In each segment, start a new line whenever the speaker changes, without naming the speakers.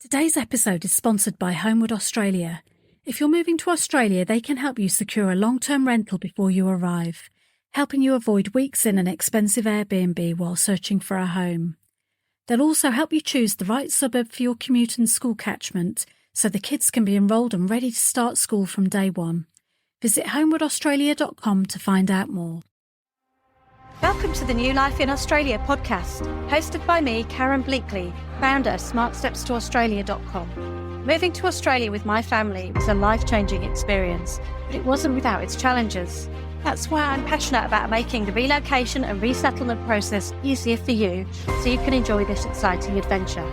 Today's episode is sponsored by Homeward Australia. If you're moving to Australia, they can help you secure a long-term rental before you arrive, helping you avoid weeks in an expensive Airbnb while searching for a home. They'll also help you choose the right suburb for your commute and school catchment so the kids can be enrolled and ready to start school from day one. Visit homewardaustralia.com to find out more.
Welcome to the New Life in Australia podcast, hosted by me, Karen Bleakley, founder of smartstepstoaustralia.com. Moving to Australia with my family was a life-changing experience, but it wasn't without its challenges. That's why I'm passionate about making the relocation and resettlement process easier for you so you can enjoy this exciting adventure.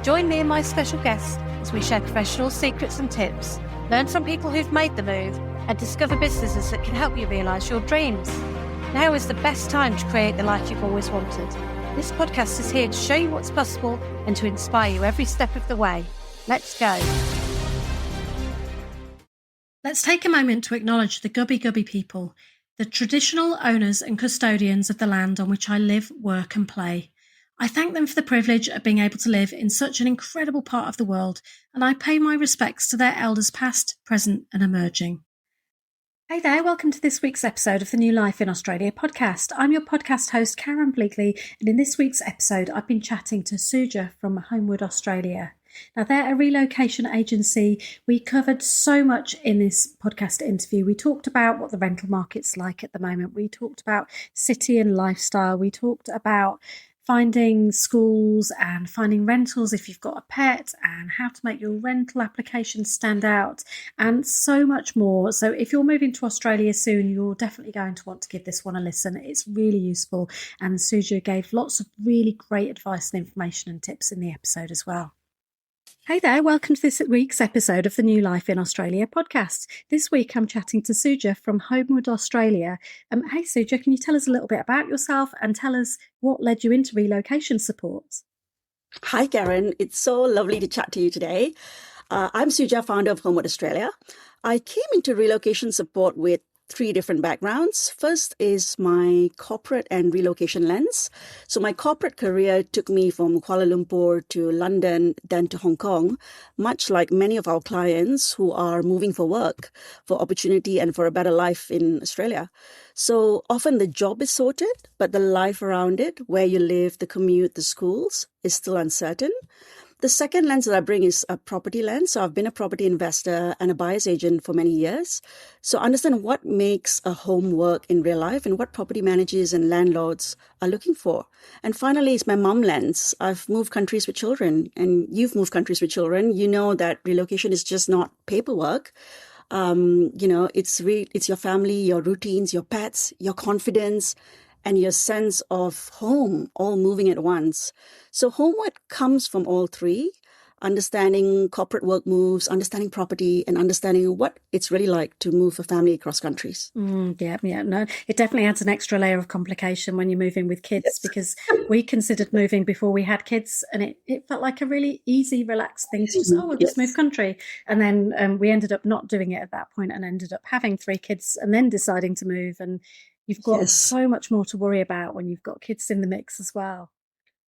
Join me and my special guests as we share professional secrets and tips, learn from people who've made the move, and discover businesses that can help you realise your dreams. Now is the best time to create the life you've always wanted. This podcast is here to show you what's possible and to inspire you every step of the way. Let's go.
Let's take a moment to acknowledge the Gubbi Gubbi people, the traditional owners and custodians of the land on which I live, work and play. I thank them for the privilege of being able to live in such an incredible part of the world, and I pay my respects to their elders past, present and emerging. Hey there, welcome to this week's episode of the New Life in Australia podcast. I'm your podcast host, Karen Bleakley, and in this week's episode, I've been chatting to Suja from Homeward Australia. Now, they're a relocation agency. We covered so much in this podcast interview. We talked about what the rental market's like at the moment. We talked about city and lifestyle. We talked about finding schools and finding rentals if you've got a pet and how to make your rental application stand out and so much more. So if you're moving to Australia soon, you're definitely going to want to give this one a listen. It's really useful. And Suja gave lots of really great advice and information and tips in the episode as well. Hey there, welcome to this week's episode of the New Life in Australia podcast. This week I'm chatting to Suja from Homeward Australia. Hey Suja, can you tell us a little bit about yourself and tell us what led you into relocation support?
Hi Karen, it's so lovely to chat to you today. I'm Suja, founder of Homeward Australia. I came into relocation support with 3 different backgrounds. First is my corporate and relocation lens. So my corporate career took me from Kuala Lumpur to London, then to Hong Kong, much like many of our clients who are moving for work, for opportunity and for a better life in Australia. So often the job is sorted, but the life around it, where you live, the commute, the schools, is still uncertain. The second lens that I bring is a property lens. So I've been a property investor and a buyer's agent for many years. So I understand what makes a home work in real life and what property managers and landlords are looking for. And finally, it's my mum lens. I've moved countries with children, and you've moved countries with children. You know that relocation is just not paperwork. It's your family, your routines, your pets, your confidence, and your sense of home all moving at once. So Homeward comes from all 3, understanding corporate work moves, understanding property, and understanding what it's really like to move a family across countries.
No, it definitely adds an extra layer of complication when you're moving with kids, yes. Because we considered moving before we had kids, and it felt like a really easy, relaxed thing to just, we'll just move country. And then we ended up not doing it at that point and ended up having 3 kids and then deciding to move. And you've got so much more to worry about when you've got kids in the mix as well.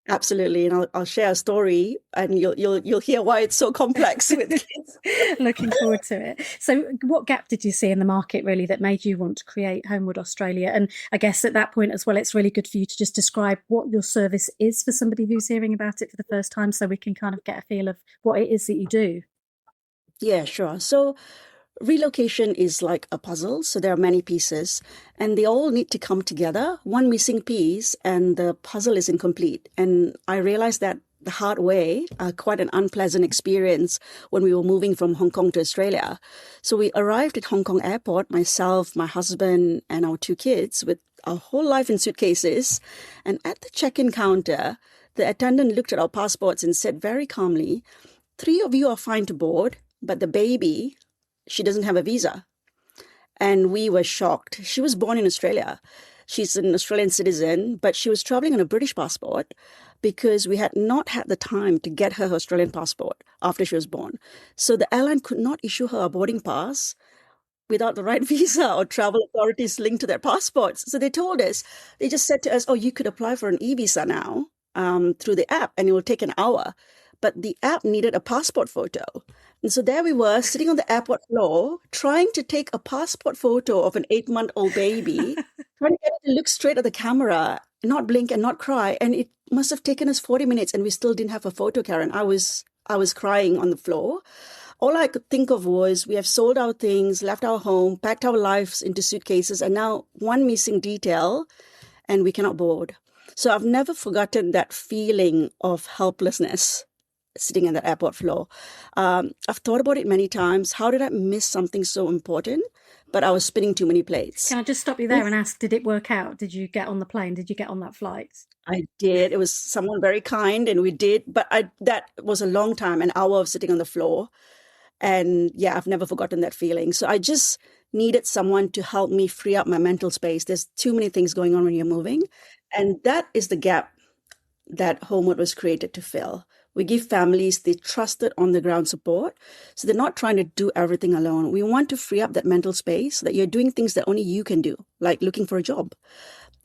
Absolutely, and I'll share a story, and you'll hear why it's so complex with kids.
Looking forward to it. So, what gap did you see in the market really that made you want to create Homeward Australia? And I guess at that point as well, it's really good for you to just describe what your service is for somebody who's hearing about it for the first time, so we can kind of get a feel of what it is that you do.
Yeah, sure. So relocation is like a puzzle, so there are many pieces, and they all need to come together. One missing piece, and the puzzle is incomplete. And I realized that the hard way, quite an unpleasant experience when we were moving from Hong Kong to Australia. So we arrived at Hong Kong airport, myself, my husband, and our 2 kids, with our whole life in suitcases. And at the check-in counter, the attendant looked at our passports and said very calmly, 3 of you are fine to board, but the baby, she doesn't have a visa. And we were shocked. She was born in Australia. She's an Australian citizen, but she was traveling on a British passport because we had not had the time to get her Australian passport after she was born. So the airline could not issue her a boarding pass without the right visa or travel authorities linked to their passports. So they just said to us, you could apply for an e-visa now through the app, and it will take an hour. but the app needed a passport photo. And so there we were sitting on the airport floor trying to take a passport photo of an 8-month-old baby, trying to get it to look straight at the camera, not blink and not cry. And it must have taken us 40 minutes and we still didn't have a photo, Karen. I was crying on the floor. All I could think of was we have sold our things, left our home, packed our lives into suitcases, and now one missing detail and we cannot board. So I've never forgotten that feeling of helplessness sitting on the airport floor. I've thought about it many times. How did I miss something so important? But I was spinning too many plates.
Can I just stop you there and ask, did it work out? Did you get on the plane? Did you get on that flight?
I did. It was someone very kind and we did. But that was a long time, an hour of sitting on the floor. And yeah, I've never forgotten that feeling. So I just needed someone to help me free up my mental space. There's too many things going on when you're moving. And that is the gap that Homeward was created to fill. We give families the trusted on-the-ground support, so they're not trying to do everything alone. We want to free up that mental space so that you're doing things that only you can do, like looking for a job.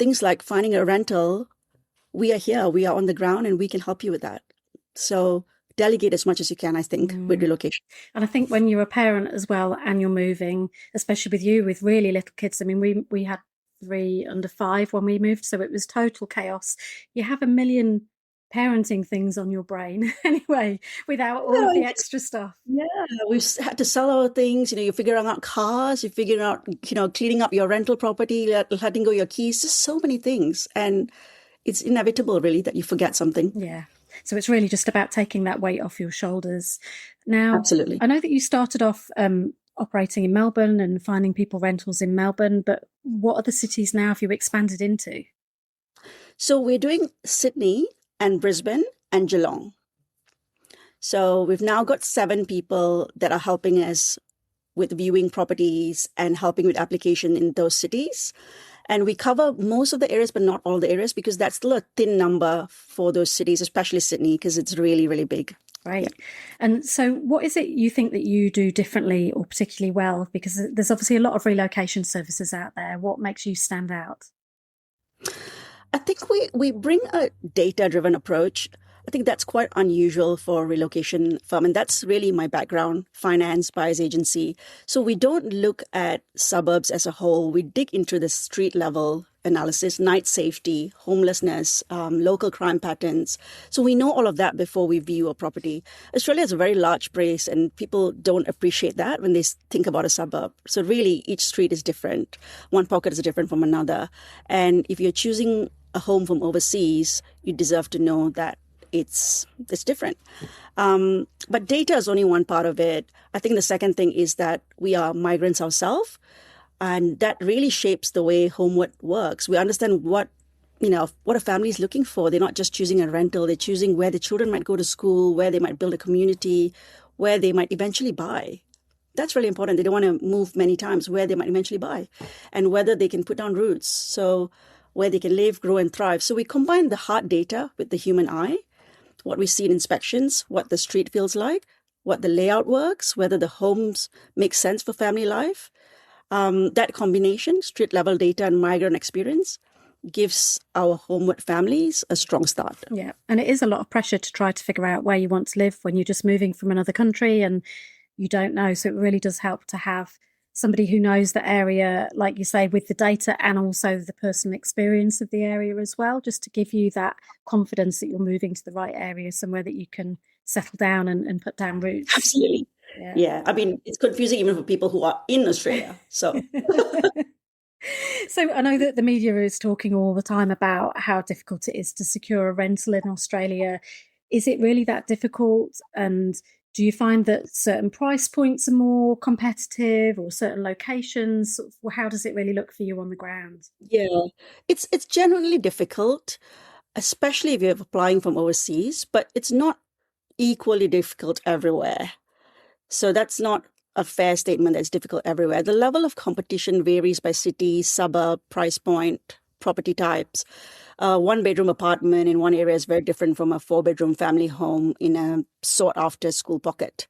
Things like finding a rental. We are here, we are on the ground, and we can help you with that. So delegate as much as you can, I think, with relocation.
And I think when you're a parent as well and you're moving, especially with you with really little kids, I mean, we had 3 under 5 when we moved, so it was total chaos. You have a million parenting things on your brain anyway, without all of the extra stuff.
Yeah, we've had to sell our things. You're figuring out cars, you're figuring out, cleaning up your rental property, letting go your keys, just so many things. And it's inevitable, really, that you forget something.
Yeah. So it's really just about taking that weight off your shoulders. Now,
absolutely.
I know that you started off operating in Melbourne and finding people rentals in Melbourne, but what other cities now have you expanded into?
So we're doing Sydney and Brisbane and Geelong. So we've now got 7 people that are helping us with viewing properties and helping with application in those cities. And we cover most of the areas, but not all the areas, because that's still a thin number for those cities, especially Sydney, because it's really, really big.
Right. Yeah. And so what is it you think that you do differently or particularly well? Because there's obviously a lot of relocation services out there. What makes you stand out?
I think we bring a data-driven approach. I think that's quite unusual for a relocation firm. And that's really my background, finance, buyer's agency. So we don't look at suburbs as a whole. We dig into the street level analysis, night safety, homelessness, local crime patterns. So we know all of that before we view a property. Australia has a very large place and people don't appreciate that when they think about a suburb. So really each street is different. One pocket is different from another. And if you're choosing a home from overseas, you deserve to know that it's different. But data is only one part of it. I think the second thing is that we are migrants ourselves. And that really shapes the way Homeward works. We understand what a family is looking for. They're not just choosing a rental. They're choosing where the children might go to school, where they might build a community, where they might eventually buy. That's really important. They don't want to move many times, where they might eventually buy and whether they can put down roots. So where they can live, grow, and thrive. So we combine the hard data with the human eye, what we see in inspections, what the street feels like, what the layout works, whether the homes make sense for family life. That combination, street level data and migrant experience, gives our Homeward families a strong start.
Yeah, and it is a lot of pressure to try to figure out where you want to live when you're just moving from another country and you don't know. So it really does help to have somebody who knows the area, like you say, with the data and also the personal experience of the area as well, just to give you that confidence that you're moving to the right area, somewhere that you can settle down and put down roots.
Absolutely. Yeah. I mean, it's confusing even for people who are in Australia. So
So I know that the media is talking all the time about how difficult it is to secure a rental in Australia. Is it really that difficult? And do you find that certain price points are more competitive or certain locations? How does it really look for you on the ground?
yeah, it's genuinely difficult, especially if you're applying from overseas, but it's not equally difficult everywhere. So that's not a fair statement that it's difficult everywhere. The level of competition varies by city, suburb, price point, property types. One-bedroom apartment in one area is very different from a 4-bedroom family home in a sought-after school pocket.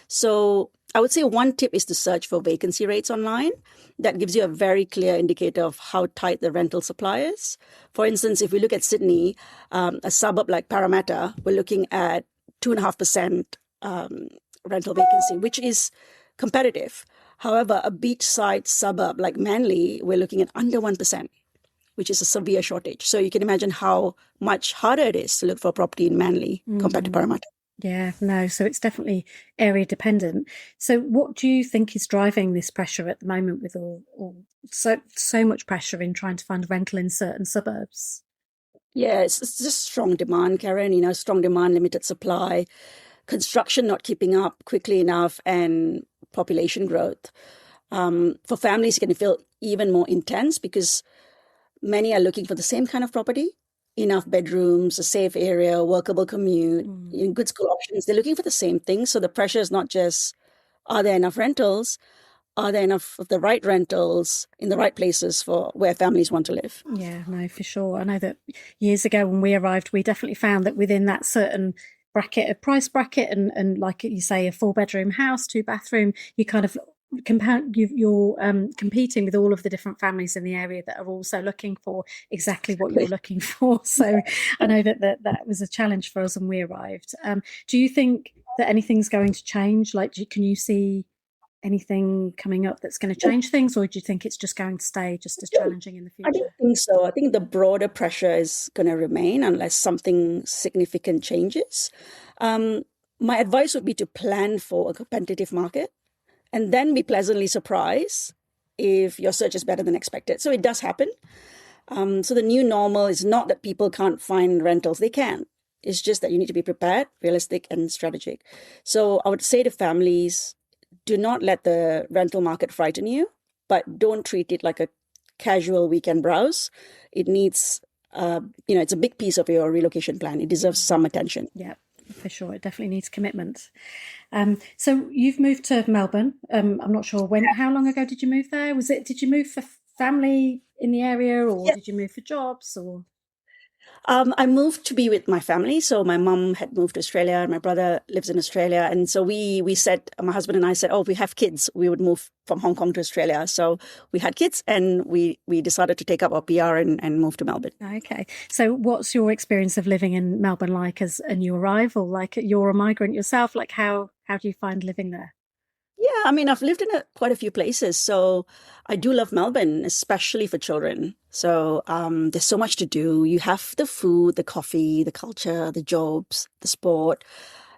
So I would say one tip is to search for vacancy rates online. That gives you a very clear indicator of how tight the rental supply is. For instance, if we look at Sydney, a suburb like Parramatta, we're looking at 2.5% rental vacancy, which is competitive. However, a beachside suburb like Manly, we're looking at under 1%, which is a severe shortage. So you can imagine how much harder it is to look for a property in Manly compared to Parramatta.
Yeah, no, so it's definitely area dependent. So what do you think is driving this pressure at the moment with so much pressure in trying to find rental in certain suburbs?
Yeah, it's just strong demand, Karen, strong demand, limited supply, construction not keeping up quickly enough, and population growth. For families, it can feel even more intense because many are looking for the same kind of property, enough bedrooms, a safe area, workable commute, good school options. They're looking for the same thing. So the pressure is not just, are there enough rentals? Are there enough of the right rentals in the right places for where families want to live?
Yeah, no, for sure. I know that years ago when we arrived, we definitely found that within that certain price bracket and like you say, a 4-bedroom house, 2-bathroom, you kind of you're competing with all of the different families in the area that are also looking for exactly what you're looking for. So I know that was a challenge for us when we arrived. Do you think that anything's going to change? Like, can you see anything coming up that's going to change things, or do you think it's just going to stay just as challenging in the future?
I don't think so. I think the broader pressure is going to remain unless something significant changes. My advice would be to plan for a competitive market and then be pleasantly surprised if your search is better than expected. So it does happen. So the new normal is not that people can't find rentals. They can. It's just that you need to be prepared, realistic, and strategic. So I would say to families, do not let the rental market frighten you, but don't treat it like a casual weekend browse. It needs, it's a big piece of your relocation plan. It deserves some attention.
Yeah, for sure. It definitely needs commitment. So you've moved to Melbourne. I'm not sure how long ago did you move there? Did you move for family in the area, or did you move for jobs, or?
I moved to be with my family. So my mum had moved to Australia and my brother lives in Australia. And so we said, my husband and I said, if we have kids, we would move from Hong Kong to Australia. So we had kids and we decided to take up our PR and move to Melbourne.
Okay. So what's your experience of living in Melbourne like as a new arrival? Like, you're a migrant yourself. Like, how do you find living there?
Yeah, I mean, I've lived in quite a few places. So I do love Melbourne, especially for children. So there's so much to do. You have the food, the coffee, the culture, the jobs, the sport,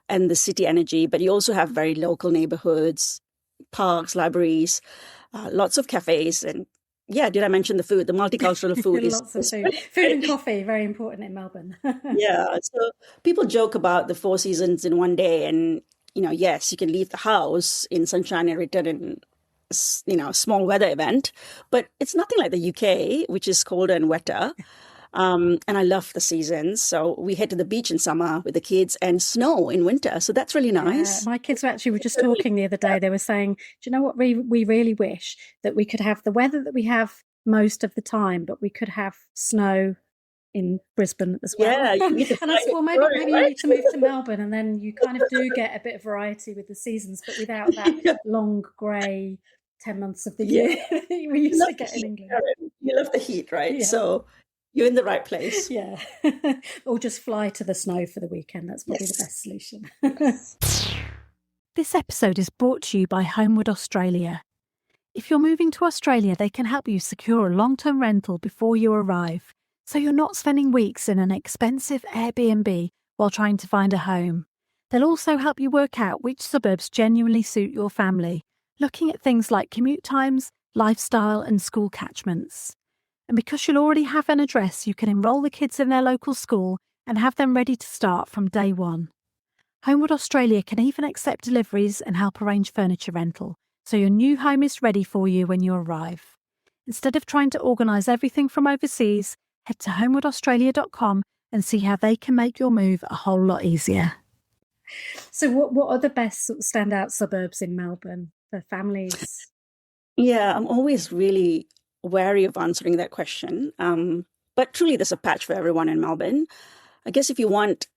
and the city energy. But you also have very local neighborhoods, parks, libraries, lots of cafes. And did I mention the food? The multicultural food is...
Lots of food. Food and coffee, very important in Melbourne.
Yeah. So people joke about the 4 seasons in one day. And yes, you can leave the house in sunshine and return in, a small weather event, but it's nothing like the UK, which is colder and wetter. And I love the seasons. So we head to the beach in summer with the kids and snow in winter. So that's really nice.
My kids were just talking the other day. They were saying, do you know what we really wish? That we could have the weather that we have most of the time, but we could have snow in Brisbane as well.
Yeah,
and I said, well, maybe you need to move to Melbourne, and then you kind of do get a bit of variety with the seasons, but without that long grey 10 months of the year we used to get in England.
You love the heat, right?
Yeah.
So you're in the right place.
Yeah. Or just fly to the snow for the weekend. That's probably the best solution. This episode is brought to you by Homeward Australia. If you're moving to Australia, they can help you secure a long-term rental before you arrive, so you're not spending weeks in an expensive Airbnb while trying to find a home. They'll also help you work out which suburbs genuinely suit your family, looking at things like commute times, lifestyle and school catchments. And because you'll already have an address, you can enrol the kids in their local school and have them ready to start from day one. Homeward Australia can even accept deliveries and help arrange furniture rental, so your new home is ready for you when you arrive. Instead of trying to organise everything from overseas, head to homewardaustralia.com and see how they can make your move a whole lot easier. So what are the best sort of standout suburbs in Melbourne for families?
Yeah, I'm always really wary of answering that question. But truly, there's a patch for everyone in Melbourne. I guess if you want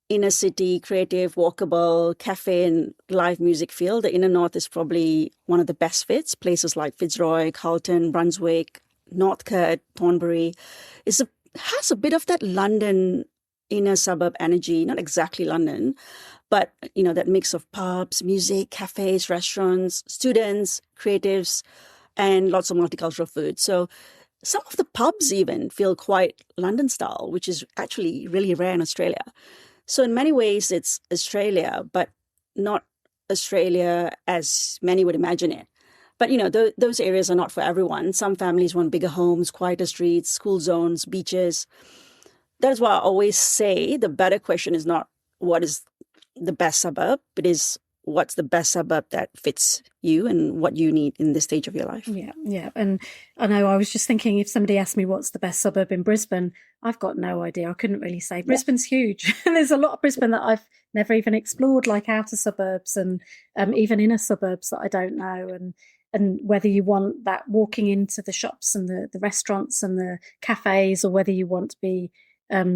inner city, creative, walkable, cafe and live music feel, the inner north is probably one of the best fits. Places like Fitzroy, Carlton, Brunswick, Northcote, Thornbury has a bit of that London inner suburb energy, not exactly London, but that mix of pubs, music, cafes, restaurants, students, creatives, and lots of multicultural food. So some of the pubs even feel quite London style, which is actually really rare in Australia. So in many ways, it's Australia, but not Australia as many would imagine it. But those areas are not for everyone. Some families want bigger homes, quieter streets, school zones, beaches. That is why I always say the better question is not what is the best suburb, but is what's the best suburb that fits you and what you need in this stage of your life.
Yeah. And I know I was just thinking, if somebody asked me what's the best suburb in Brisbane, I've got no idea. I couldn't really say. Brisbane's huge. There's a lot of Brisbane that I've never even explored, like outer suburbs and even inner suburbs that I don't know. And whether you want that walking into the shops and the restaurants and the cafes, or whether you want to be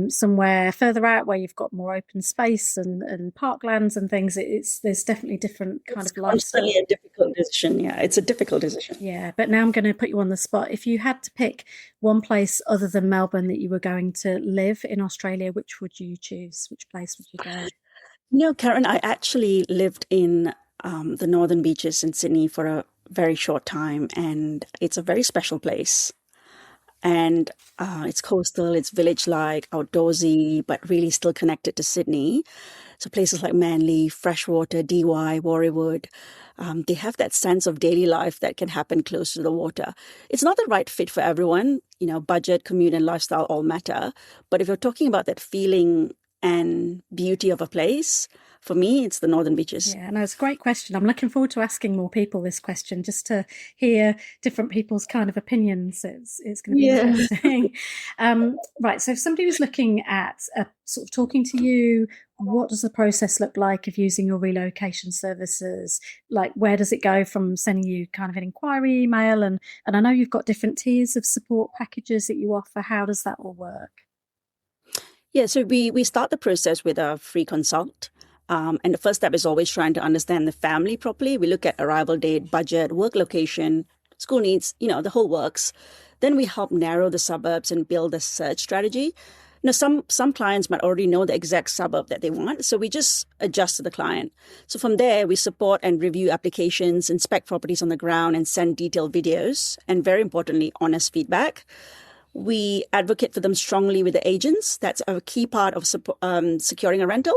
somewhere further out where you've got more open space and parklands and things, there's definitely different kind of lifestyle.
It's constantly a difficult decision. Yeah, it's a difficult decision.
Yeah, but now I'm going to put you on the spot. If you had to pick one place other than Melbourne that you were going to live in Australia, which would you choose? Which place would you go?
Karen, I actually lived in the northern beaches in Sydney for a very short time, and it's a very special place. And it's coastal, it's village-like, outdoorsy, but really still connected to Sydney. So places like Manly, Freshwater, Dee Why, Warriewood, they have that sense of daily life that can happen close to the water. It's not the right fit for everyone. Budget, commute, and lifestyle all matter. But if you're talking about that feeling and beauty of a place, for me, it's the northern beaches.
Yeah, no, it's a great question. I'm looking forward to asking more people this question, just to hear different people's kind of opinions. It's going to be interesting. Right, so if somebody was looking at sort of talking to you, what does the process look like of using your relocation services? Like, where does it go from sending you kind of an inquiry email? And I know you've got different tiers of support packages that you offer. How does that all work?
Yeah, so we start the process with a free consult. And the first step is always trying to understand the family properly. We look at arrival date, budget, work location, school needs, the whole works. Then we help narrow the suburbs and build a search strategy. Some clients might already know the exact suburb that they want, so we just adjust to the client. So from there, we support and review applications, inspect properties on the ground, and send detailed videos, and very importantly, honest feedback. We advocate for them strongly with the agents. That's a key part of securing a rental.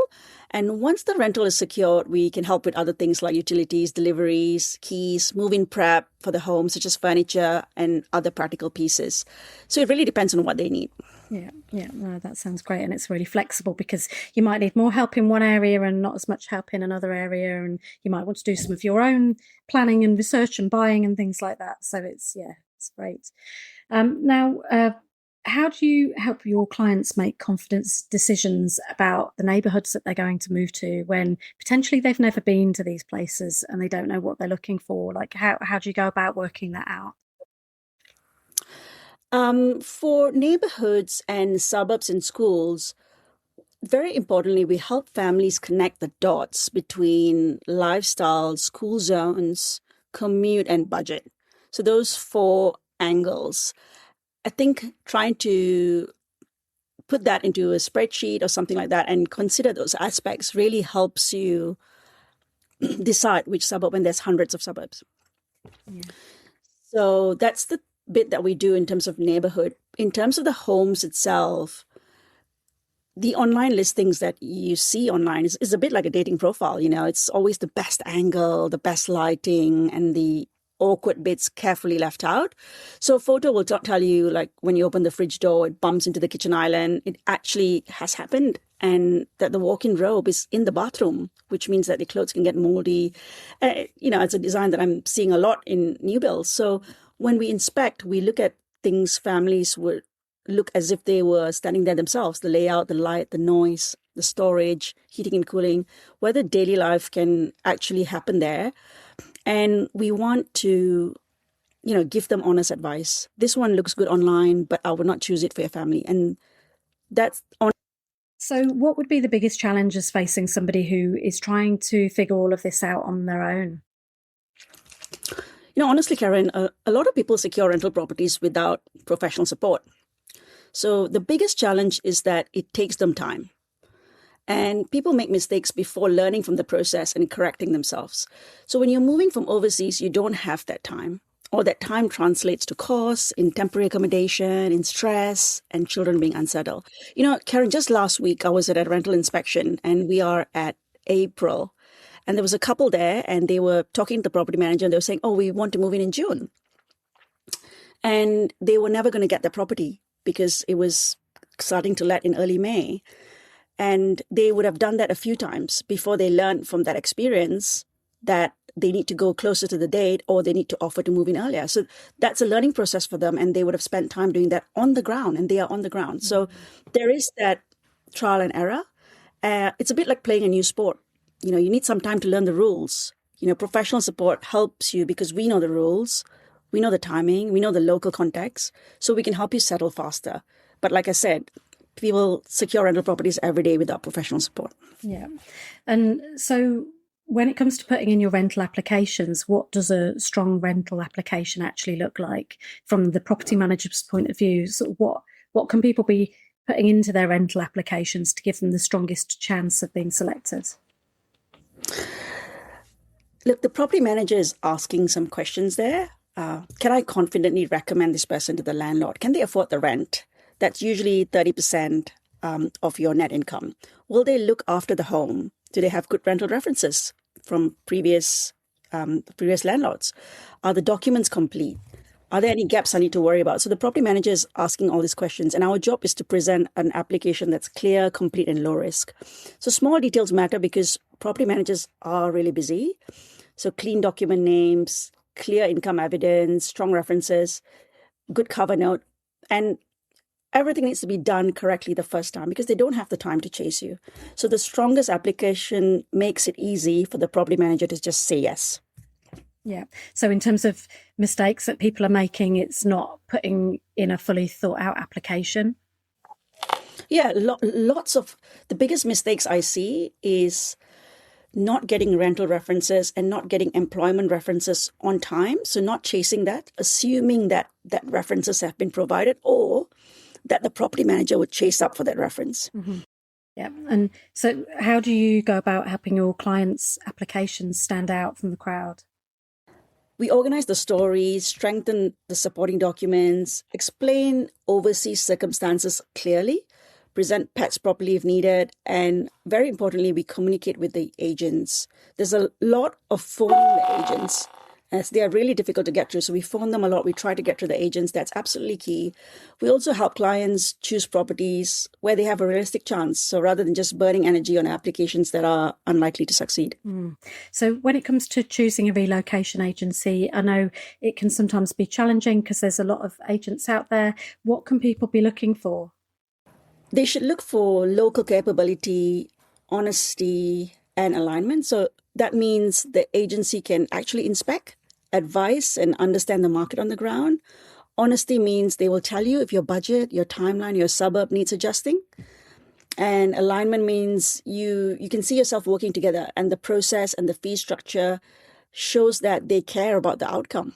And once the rental is secured, we can help with other things like utilities, deliveries, keys, move-in prep for the home, such as furniture and other practical pieces. So it really depends on what they need.
Yeah, no, that sounds great. And it's really flexible, because you might need more help in one area and not as much help in another area. And you might want to do some of your own planning and research and buying and things like that. So it's great. Now, how do you help your clients make confidence decisions about the neighbourhoods that they're going to move to when potentially they've never been to these places and they don't know what they're looking for? Like, how do you go about working that out?
For neighbourhoods and suburbs and schools, very importantly, we help families connect the dots between lifestyle, school zones, commute, and budget. So those 4 angles. I think trying to put that into a spreadsheet or something like that and consider those aspects really helps you decide which suburb, when there's hundreds of suburbs. Yeah. So that's the bit that we do in terms of neighborhood. In terms of the homes itself, the online listings that you see online is a bit like a dating profile. It's always the best angle, the best lighting, and the awkward bits carefully left out. So a photo will tell you, like, when you open the fridge door, it bumps into the kitchen island. It actually has happened, and that the walk-in robe is in the bathroom, which means that the clothes can get moldy. It's a design that I'm seeing a lot in new builds. So when we inspect, we look at things families would look as if they were standing there themselves: the layout, the light, the noise, the storage, heating and cooling, whether daily life can actually happen there. And we want to, give them honest advice. This one looks good online, but I would not choose it for your family. And that's on.
So what would be the biggest challenges facing somebody who is trying to figure all of this out on their own?
Honestly, Karen, a lot of people secure rental properties without professional support. So the biggest challenge is that it takes them time. And people make mistakes before learning from the process and correcting themselves. So when you're moving from overseas, you don't have that time, or that time translates to costs in temporary accommodation, in stress, and children being unsettled. Karen, just last week, I was at a rental inspection, and we are at April. And there was a couple there, and they were talking to the property manager, and they were saying, oh, we want to move in June. And they were never going to get the property because it was starting to let in early May. And they would have done that a few times before they learned from that experience that they need to go closer to the date, or they need to offer to move in earlier. So that's a learning process for them, and they would have spent time doing that on the ground, and they are on the ground. So there is that trial and error. It's a bit like playing a new sport. You need some time to learn the rules. Professional support helps you because we know the rules, we know the timing, we know the local context, so we can help you settle faster. But like I said, people secure rental properties every day without professional support.
Yeah. And so when it comes to putting in your rental applications, what does a strong rental application actually look like from the property manager's point of view? So what can people be putting into their rental applications to give them the strongest chance of being selected?
Look, the property manager is asking some questions there. Can I confidently recommend this person to the landlord? Can they afford the rent? That's usually 30% of your net income. Will they look after the home? Do they have good rental references from previous landlords? Are the documents complete? Are there any gaps I need to worry about? So the property manager is asking all these questions, and our job is to present an application that's clear, complete, and low risk. So small details matter because property managers are really busy. So clean document names, clear income evidence, strong references, good cover note, and everything needs to be done correctly the first time because they don't have the time to chase you. So the strongest application makes it easy for the property manager to just say yes.
Yeah. So in terms of mistakes that people are making, it's not putting in a fully thought out application.
Yeah, lots of the biggest mistakes I see is not getting rental references and not getting employment references on time. So not chasing that, assuming that references have been provided, or that the property manager would chase up for that reference.
Mm-hmm. Yeah. And so how do you go about helping your clients' applications stand out from the crowd?
We organize the stories, strengthen the supporting documents, explain overseas circumstances clearly, present pets properly if needed, and very importantly, we communicate with the agents. There's a lot of phoning the agents, as they are really difficult to get through. So we phone them a lot. We try to get to the agents. That's absolutely key. We also help clients choose properties where they have a realistic chance. So rather than just burning energy on applications that are unlikely to succeed.
So when it comes to choosing a relocation agency, I know it can sometimes be challenging because there's a lot of agents out there. What can people be looking for?
They should look for local capability, honesty, and alignment. So that means the agency can actually inspect, advise, and understand the market on the ground. Honesty means they will tell you if your budget, your timeline, your suburb needs adjusting. And alignment means you can see yourself working together, and the process and the fee structure shows that they care about the outcome,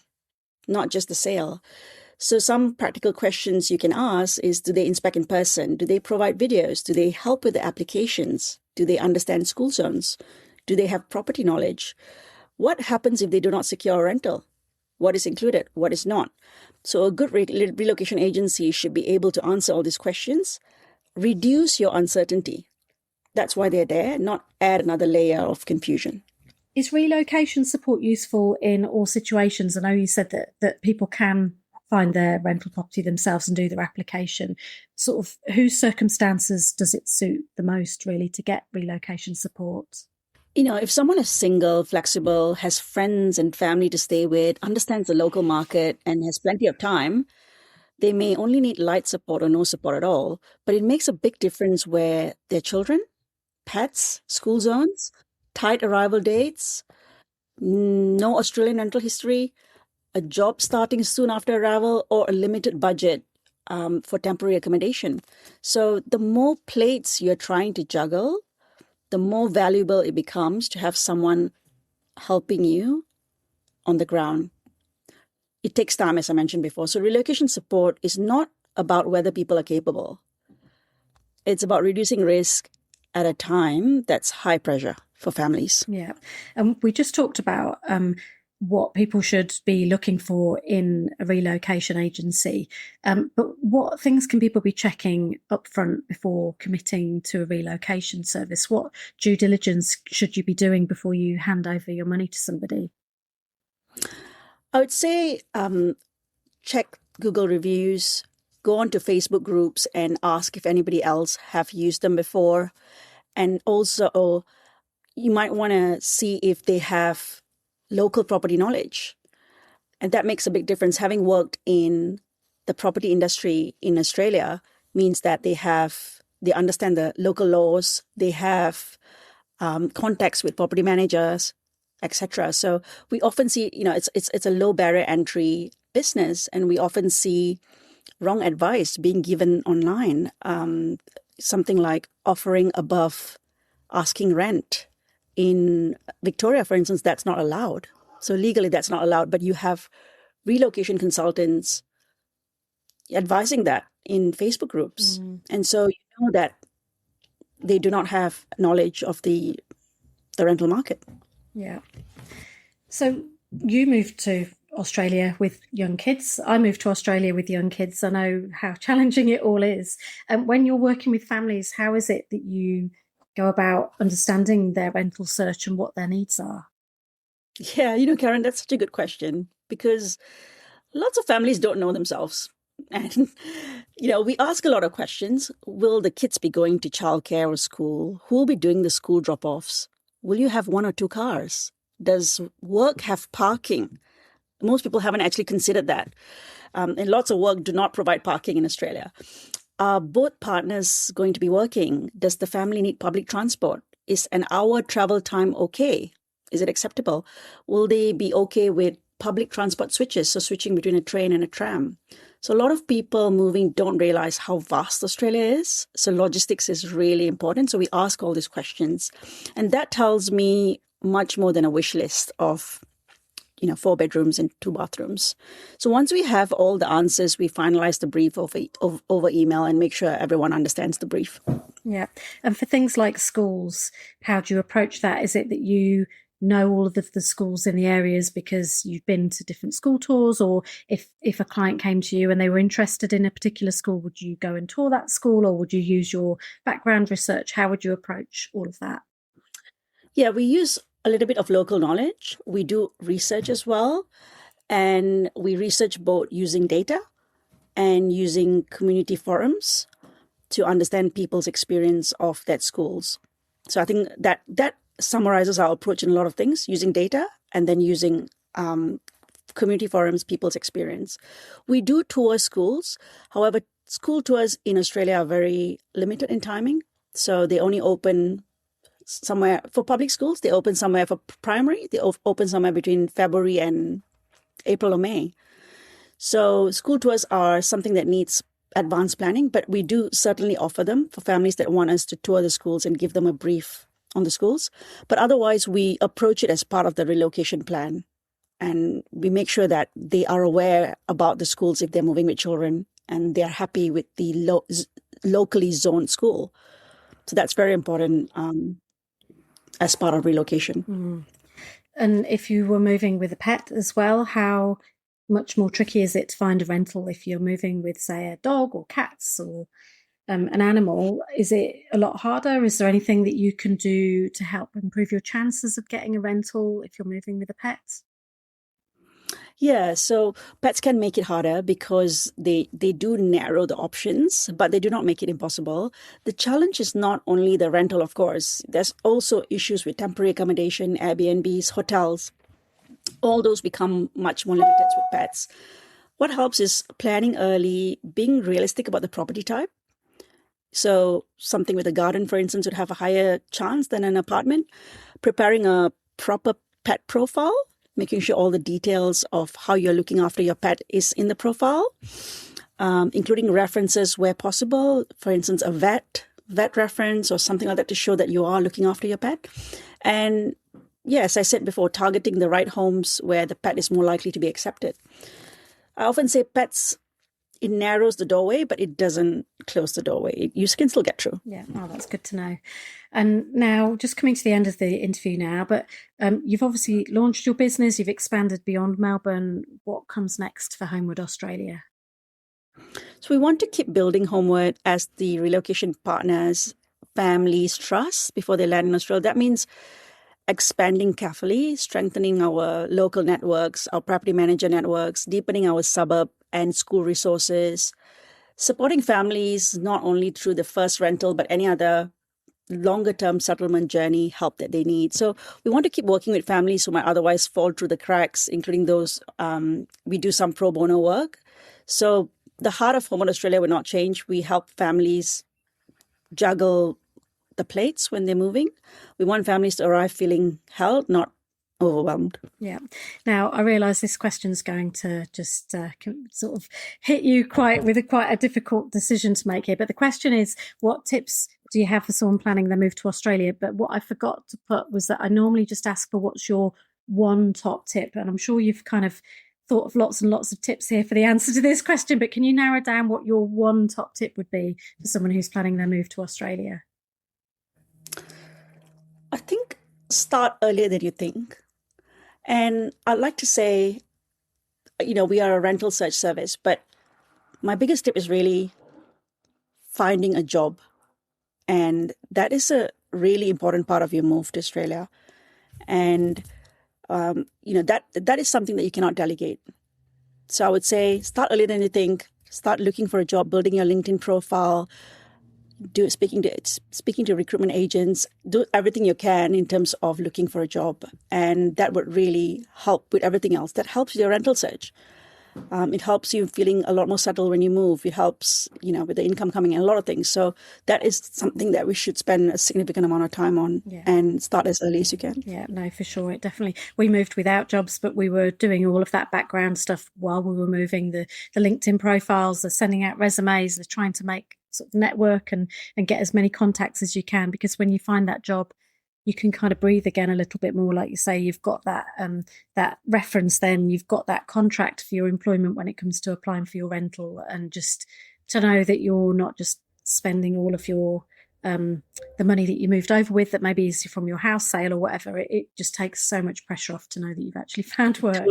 not just the sale. So some practical questions you can ask is, do they inspect in person? Do they provide videos? Do they help with the applications? Do they understand school zones? Do they have property knowledge? What happens if they do not secure a rental? What is included? What is not? So a good relocation agency should be able to answer all these questions, reduce your uncertainty. That's why they're there, not add another layer of confusion.
Is relocation support useful in all situations? I know you said that people can find their rental property themselves and do their application. Sort of whose circumstances does it suit the most, really, to get relocation support?
If someone is single, flexible, has friends and family to stay with, understands the local market, and has plenty of time, they may only need light support or no support at all. But it makes a big difference where their children, pets, school zones, tight arrival dates, no Australian rental history, a job starting soon after arrival, or a limited budget for temporary accommodation. So the more plates you're trying to juggle, the more valuable it becomes to have someone helping you on the ground. It takes time, as I mentioned before. So relocation support is not about whether people are capable. It's about reducing risk at a time that's high pressure for families.
Yeah. And we just talked about what people should be looking for in a relocation agency. But what things can people be checking up front before committing to a relocation service? What due diligence should you be doing before you hand over your money to somebody?
I would say check Google reviews, go onto Facebook groups and ask if anybody else have used them before. And also, you might want to see if they have local property knowledge. And that makes a big difference. Having worked in the property industry in Australia means that they understand the local laws, they have contacts with property managers, etc. So we often see, it's a low barrier entry business, and we often see wrong advice being given online. Something like offering above asking rent. In Victoria, for instance, that's not allowed. So legally, that's not allowed. But you have relocation consultants advising that in Facebook groups. And so you know that they do not have knowledge of the rental market.
Yeah. So you moved to Australia with young kids. I moved to Australia with young kids. I know how challenging it all is. And when you're working with families, how is it that you go about understanding their rental search and what their needs are?
Yeah, Karen, that's such a good question, because lots of families don't know themselves. And, we ask a lot of questions. Will the kids be going to childcare or school? Who will be doing the school drop-offs? Will you have 1 or 2 cars? Does work have parking? Most people haven't actually considered that. And lots of work do not provide parking in Australia. Are both partners going to be working? Does the family need public transport? Is an hour travel time okay? Is it acceptable? Will they be okay with public transport switches, so switching between a train and a tram? So a lot of people moving don't realize how vast Australia is. So logistics is really important. So we ask all these questions. And that tells me much more than a wish list of 4 bedrooms and 2 bathrooms. So once we have all the answers, we finalize the brief over email and make sure everyone understands the brief.
Yeah. And for things like schools, how do you approach that? Is it that you know all of the schools in the areas because you've been to different school tours? Or if a client came to you and they were interested in a particular school, would you go and tour that school, or would you use your background research? How would you approach all of that?
Yeah, we use a little bit of local knowledge. We do research as well. And we research both using data and using community forums to understand people's experience of that schools. So I think that summarizes our approach in a lot of things, using data and then using community forums, people's experience. We do tour schools. However, school tours in Australia are very limited in timing. So they only open somewhere for public schools. They open somewhere for primary. They open somewhere between February and April or May. So school tours are something that needs advanced planning, but we do certainly offer them for families that want us to tour the schools and give them a brief on the schools. But otherwise, we approach it as part of the relocation plan. And we make sure that they are aware about the schools if they're moving with children, and they're happy with the locally zoned school. So that's very important as part of relocation.
And if you were moving with a pet as well, how much more tricky is it to find a rental if you're moving with, say, a dog or cats or an animal? Is it a lot harder? Is there anything that you can do to help improve your chances of getting a rental if you're moving with a pet?
Yeah, so pets can make it harder because they do narrow the options, but they do not make it impossible. The challenge is not only the rental, of course. There's also issues with temporary accommodation, Airbnbs, hotels. All those become much more limited with pets. What helps is planning early, being realistic about the property type. So something with a garden, for instance, would have a higher chance than an apartment. Preparing a proper pet profile, making sure all the details of how you're looking after your pet is in the profile, including references where possible. For instance, a vet reference or something like that to show that you are looking after your pet. And yes, I said before, targeting the right homes where the pet is more likely to be accepted. I often say pets it narrows the doorway, but it doesn't close the doorway. You can still get through.
Yeah, oh, that's good to know. And now, just coming to the end of the interview now, but you've obviously launched your business, you've expanded beyond Melbourne. What comes next for Homeward Australia?
So we want to keep building Homeward as the relocation partners, families trust before they land in Australia. That means expanding carefully, strengthening our local networks, our property manager networks, deepening our suburb and school resources, supporting families not only through the first rental, but any other longer-term settlement journey help that they need. So we want to keep working with families who might otherwise fall through the cracks, including those, we do some pro bono work. So the heart of Homeward Australia will not change. We help families juggle the plates when they're moving. We want families to arrive feeling held, not overwhelmed.
Yeah. Now, I realise this question's going to just sort of hit you quite a difficult decision to make here. But the question is, what tips do you have for someone planning their move to Australia? But what I forgot to put was that I normally just ask for what's your one top tip. And I'm sure you've kind of thought of lots and lots of tips here for the answer to this question. But can you narrow down what your one top tip would be for someone who's planning their move to Australia?
I think start earlier than you think. And I'd like to say, we are a rental search service, but my biggest tip is really finding a job. And that is a really important part of your move to Australia. And, that is something that you cannot delegate. So I would say start earlier than you think, start looking for a job, building your LinkedIn profile, speaking to recruitment agents, do everything you can in terms of looking for a job. And that would really help with everything else. That helps with your rental search. It helps you feeling a lot more settled when you move. It helps, with the income coming in, a lot of things. So that is something that we should spend a significant amount of time on and start as early as you can.
Yeah, no, for sure. It definitely, we moved without jobs, but we were doing all of that background stuff while we were moving, the LinkedIn profiles, the sending out resumes, the trying to make sort of network and get as many contacts as you can, because when you find that job, you can kind of breathe again a little bit more. Like you say, you've got that reference, then you've got that contract for your employment when it comes to applying for your rental, and just to know that you're not just spending all of your the money that you moved over with that maybe is from your house sale or whatever. It just takes so much pressure off to know that you've actually found work.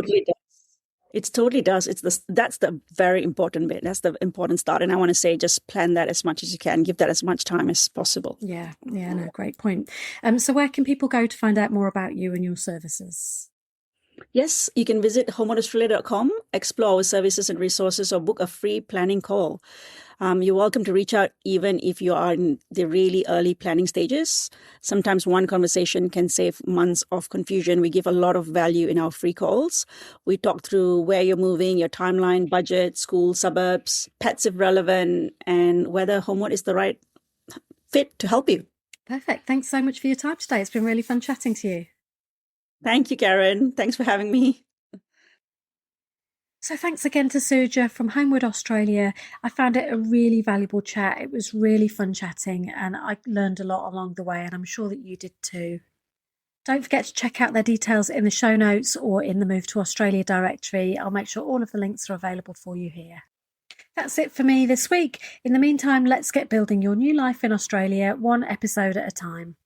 It totally does. That's the very important bit. That's the important start. And I want to say, just plan that as much as you can. Give that as much time as possible.
Yeah, no, great point. So where can people go to find out more about you and your services?
Yes, you can visit homewardaustralia.com, explore our services and resources, or book a free planning call. You're welcome to reach out even if you are in the really early planning stages. Sometimes one conversation can save months of confusion. We give a lot of value in our free calls. We talk through where you're moving, your timeline, budget, school, suburbs, pets if relevant, and whether Homeward is the right fit to help you.
Perfect. Thanks so much for your time today. It's been really fun chatting to you.
Thank you, Karen. Thanks for having me.
So thanks again to Suja from Homeward Australia. I found it a really valuable chat. It was really fun chatting, and I learned a lot along the way, and I'm sure that you did too. Don't forget to check out their details in the show notes or in the Move to Australia directory. I'll make sure all of the links are available for you here. That's it for me this week. In the meantime, let's get building your new life in Australia, one episode at a time.